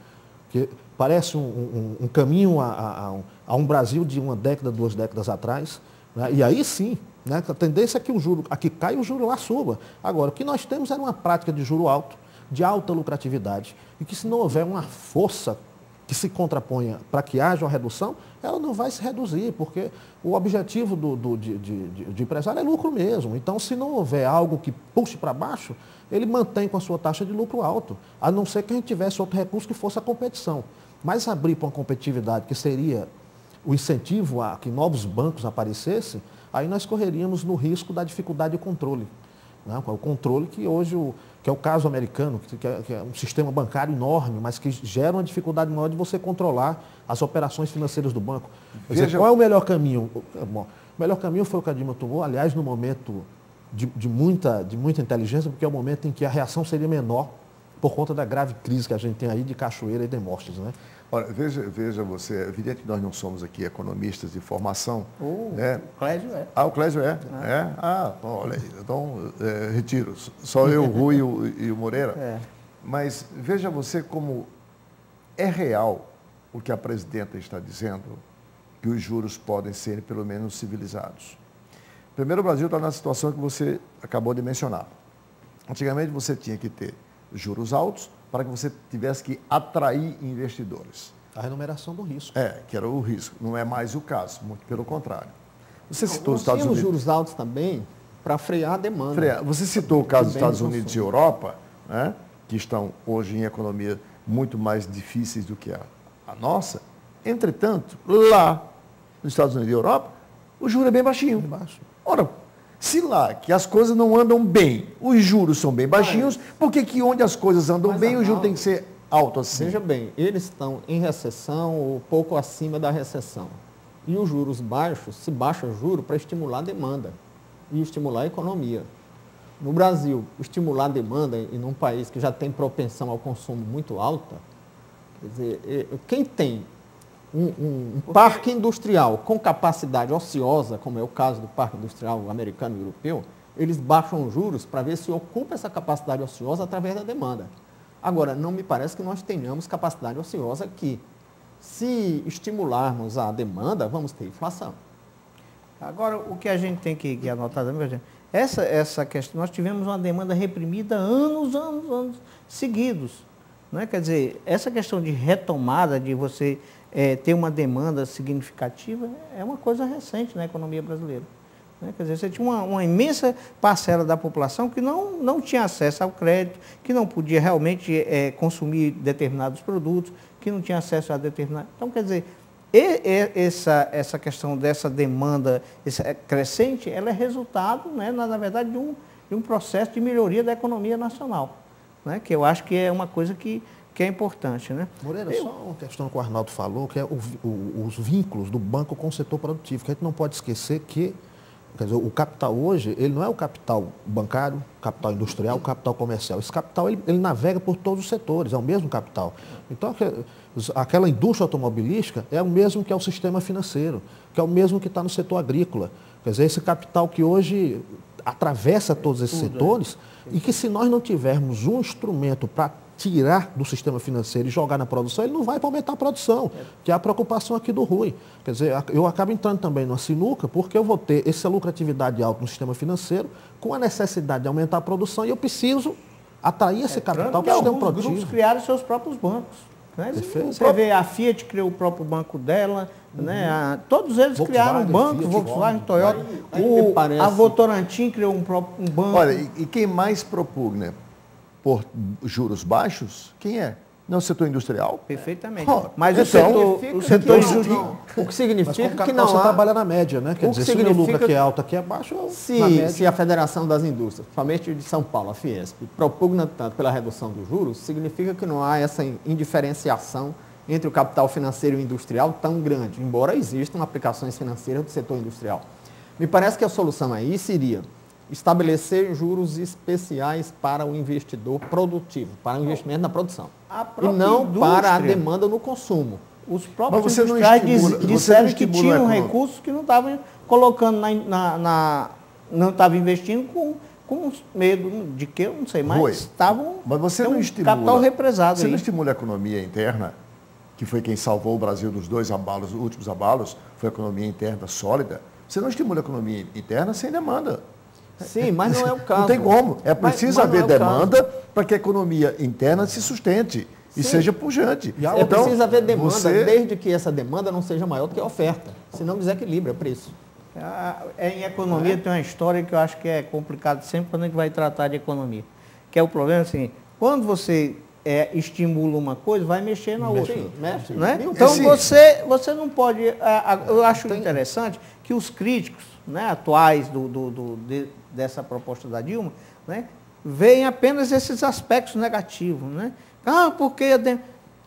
que parece um caminho a um Brasil de uma década, 2 décadas atrás. Né? E aí sim, né, a tendência é que o juro aqui caia e o juro lá suba. Agora, o que nós temos era uma prática de juro alto, de alta lucratividade, e que se não houver uma força que se contraponha para que haja uma redução, ela não vai se reduzir, porque o objetivo de empresário é lucro mesmo. Então, se não houver algo que puxe para baixo, ele mantém com a sua taxa de lucro alto, a não ser que a gente tivesse outro recurso que fosse a competição. Mas abrir para uma competitividade que seria o incentivo a que novos bancos aparecessem, aí nós correríamos no risco da dificuldade de controle. Né? O controle que hoje, que é o caso americano, que é um sistema bancário enorme, mas que gera uma dificuldade maior de você controlar as operações financeiras do banco. Quer dizer, qual é o melhor caminho? Bom, o melhor caminho foi o que a Dilma tomou, aliás, no momento de muita inteligência, porque é o momento em que a reação seria menor por conta da grave crise que a gente tem aí de Cachoeira e Demóstenes, né? Olha, veja você, é evidente que nós não somos aqui economistas de formação. Né? O Clésio é. O Clésio é? Olha aí, então retiro. Só eu, o Rui e o Moreira. Mas veja você como é real o que a presidenta está dizendo, que os juros podem ser, pelo menos, civilizados. Primeiro, o Brasil está na situação que você acabou de mencionar. Antigamente, você tinha que ter juros altos para que você tivesse que atrair investidores. A remuneração do risco. Que era o risco. Não é mais o caso, muito pelo contrário. Você citou os Estados Unidos. Juros altos também para frear a demanda. Você citou o caso dos Estados Unidos e Europa, né, que estão hoje em economia muito mais difíceis do que a nossa. Entretanto, lá nos Estados Unidos e Europa, o juro é bem baixinho. Bem baixo. Ora, se lá que as coisas não andam bem, os juros são bem baixinhos, por que onde as coisas andam bem, o juro tem que ser alto assim? Veja bem, eles estão em recessão ou pouco acima da recessão. E os juros baixos, se baixa o juro para estimular a demanda e estimular a economia. No Brasil, estimular a demanda e num país que já tem propensão ao consumo muito alta, quer dizer, quem tem um parque industrial com capacidade ociosa, como é o caso do parque industrial americano e europeu, eles baixam os juros para ver se ocupa essa capacidade ociosa através da demanda. Agora, não me parece que nós tenhamos capacidade ociosa aqui. Se estimularmos a demanda, vamos ter inflação. Agora, o que a gente tem que anotar também, essa questão, nós tivemos uma demanda reprimida anos seguidos. Né? Quer dizer, essa questão de retomada, de você ter uma demanda significativa, é uma coisa recente na economia brasileira. Né? Quer dizer, você tinha uma imensa parcela da população que não tinha acesso ao crédito, que não podia realmente consumir determinados produtos, que não tinha acesso a determinados... Então, quer dizer, essa questão dessa demanda crescente, ela é resultado, né, na verdade, de um processo de melhoria da economia nacional, né, que eu acho que é uma coisa que é importante. Né? Moreira, só uma questão que o Arnaldo falou, que é os vínculos do banco com o setor produtivo, que a gente não pode esquecer que, quer dizer, o capital hoje, ele não é o capital bancário, o capital industrial, o capital comercial. Esse capital, ele navega por todos os setores, é o mesmo capital. Então, aquela indústria automobilística é o mesmo que é o sistema financeiro, que é o mesmo que está no setor agrícola. Quer dizer, esse capital que hoje atravessa todos esses setores e que se nós não tivermos um instrumento para tirar do sistema financeiro e jogar na produção, ele não vai aumentar a produção, que é a preocupação aqui do Rui. Quer dizer, eu acabo entrando também numa sinuca, porque eu vou ter essa lucratividade alta no sistema financeiro, com a necessidade de aumentar a produção, e eu preciso atrair esse capital para o sistema produtivo. Os grupos criaram seus próprios bancos. Né? Você vê, a Fiat criou o próprio banco dela, né? Todos eles criaram um banco, Fiat, Volkswagen, Toyota, a Votorantim criou um banco. Olha, e quem mais propugna por juros baixos, quem é? Não é o setor industrial? Perfeitamente. Mas o setor industrial... O que significa que não só trabalha na média, né? Quer dizer, se o lucro aqui é alto, aqui é baixo, se a Federação das Indústrias, principalmente de São Paulo, a Fiesp, propugna tanto pela redução dos juros, significa que não há essa indiferenciação entre o capital financeiro e industrial tão grande, embora existam aplicações financeiras do setor industrial. Me parece que a solução aí seria estabelecer juros especiais para o investidor produtivo, para o investimento na produção. E não para a demanda no consumo. Os próprios industriais disseram que tinham recursos que não estavam colocando não estavam investindo com medo de que, eu não sei, mas estavam capital represado. Você não estimula a economia interna, que foi quem salvou o Brasil dos dois abalos, os últimos abalos, foi a economia interna sólida. Você não estimula a economia interna sem demanda. Sim, mas não é o caso. Não tem como. É preciso haver demanda para que a economia interna se sustente e seja pujante. Então, precisa haver demanda, desde que essa demanda não seja maior do que a oferta. Senão desequilibra o preço. Em economia tem uma história que eu acho que é complicado sempre quando a gente vai tratar de economia. Que é o problema assim, quando você estimula uma coisa, vai mexer na outra. Mexe. Né? Então você não pode... eu acho interessante que os críticos, né, atuais dessa proposta da Dilma, né, veem apenas esses aspectos negativos. Né? Porque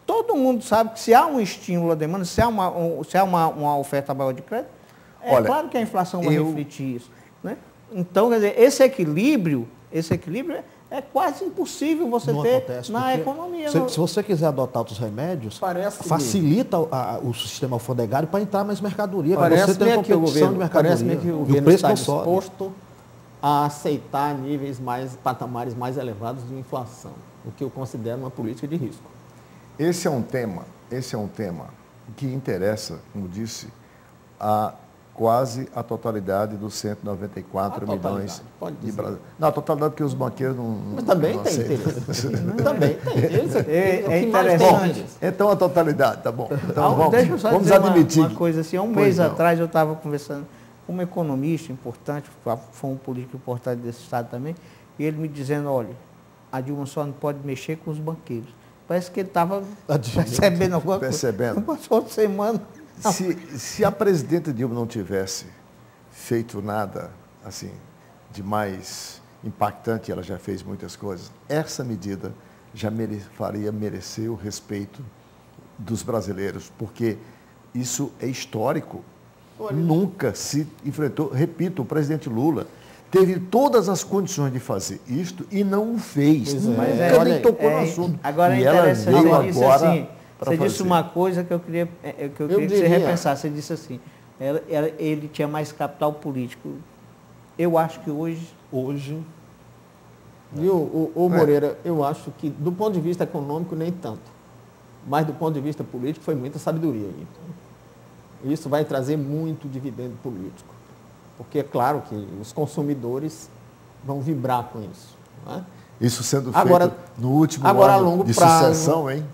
todo mundo sabe que se há um estímulo à demanda, se há uma oferta maior de crédito, claro que a inflação vai refletir isso. Né? Então, quer dizer, esse equilíbrio é quase impossível você ter na economia. Se você quiser adotar outros remédios, facilita o sistema alfandegário para entrar mais mercadoria. Parece-me que o governo está disposto a aceitar patamares mais elevados de inflação, o que eu considero uma política de risco. Esse é um tema esse é um tema que interessa, como disse, a quase a totalidade dos 194 milhões de brasileiros. Não, a totalidade porque os banqueiros não. Mas também tem interesse. Também tem. É interessante. Bom, então a totalidade, tá bom. Então deixa eu só vamos dizer admitir. uma coisa assim, há um mês atrás eu estava conversando com um economista importante, foi um político importante desse estado também, e ele me dizendo, olha, a Dilma só não pode mexer com os banqueiros. Parece que ele estava percebendo alguma coisa. Passou uma semana. Se a presidenta Dilma não tivesse feito nada assim de mais impactante, ela já fez muitas coisas, essa medida já faria merecer o respeito dos brasileiros, porque isso é histórico. Nunca se enfrentou, repito, o presidente Lula teve todas as condições de fazer isto e não o fez. Nunca nem tocou no assunto. Agora é interessante, você disse assim, você disse uma coisa que eu queria que você repensasse. Você disse assim, ele tinha mais capital político. Eu acho que hoje... Viu, Moreira, eu acho que do ponto de vista econômico nem tanto, mas do ponto de vista político foi muita sabedoria aí. Isso vai trazer muito dividendo político, porque é claro que os consumidores vão vibrar com isso. Não é? Isso sendo feito no último ano de sucessão, hein?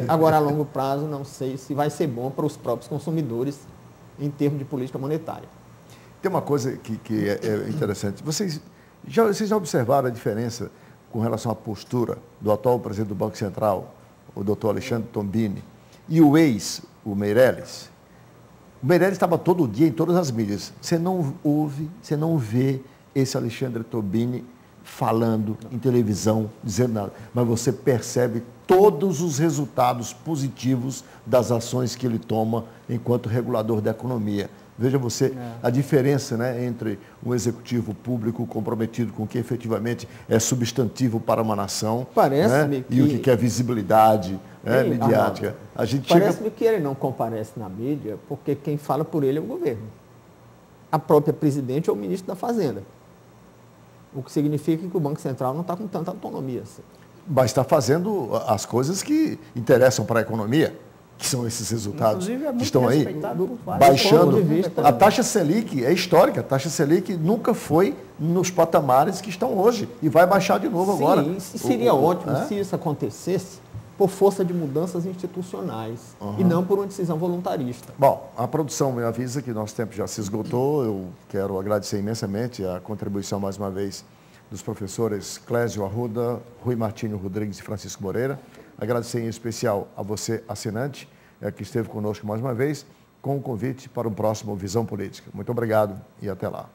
Agora, a longo prazo, não sei se vai ser bom para os próprios consumidores em termos de política monetária. Tem uma coisa que é interessante. Vocês já observaram a diferença com relação à postura do atual presidente do Banco Central, o doutor Alexandre Tombini, e o o Meirelles? O Meirelles estava todo dia em todas as mídias. Você não ouve, você não vê esse Alexandre Tombini falando em televisão, dizendo nada, mas você percebe todos os resultados positivos das ações que ele toma enquanto regulador da economia. Veja você a diferença, né, entre um executivo público comprometido com o que efetivamente é substantivo para uma nação, né, e o que quer visibilidade midiática. Parece-me que ele não comparece na mídia porque quem fala por ele é o governo. A própria presidente ou o ministro da Fazenda. O que significa que o Banco Central não está com tanta autonomia assim. Mas está fazendo as coisas que interessam para a economia, que são esses resultados que estão aí, baixando. A taxa Selic é histórica, a taxa Selic nunca foi nos patamares que estão hoje e vai baixar de novo agora. Seria ótimo se isso acontecesse por força de mudanças institucionais e não por uma decisão voluntarista. Bom, a produção me avisa que nosso tempo já se esgotou. Eu quero agradecer imensamente a contribuição mais uma vez dos professores Clésio Arruda, Rui Martinho Rodrigues e Francisco Moreira. Agradecer em especial a você, assinante, que esteve conosco mais uma vez, com o convite para um próximo Visão Política. Muito obrigado e até lá.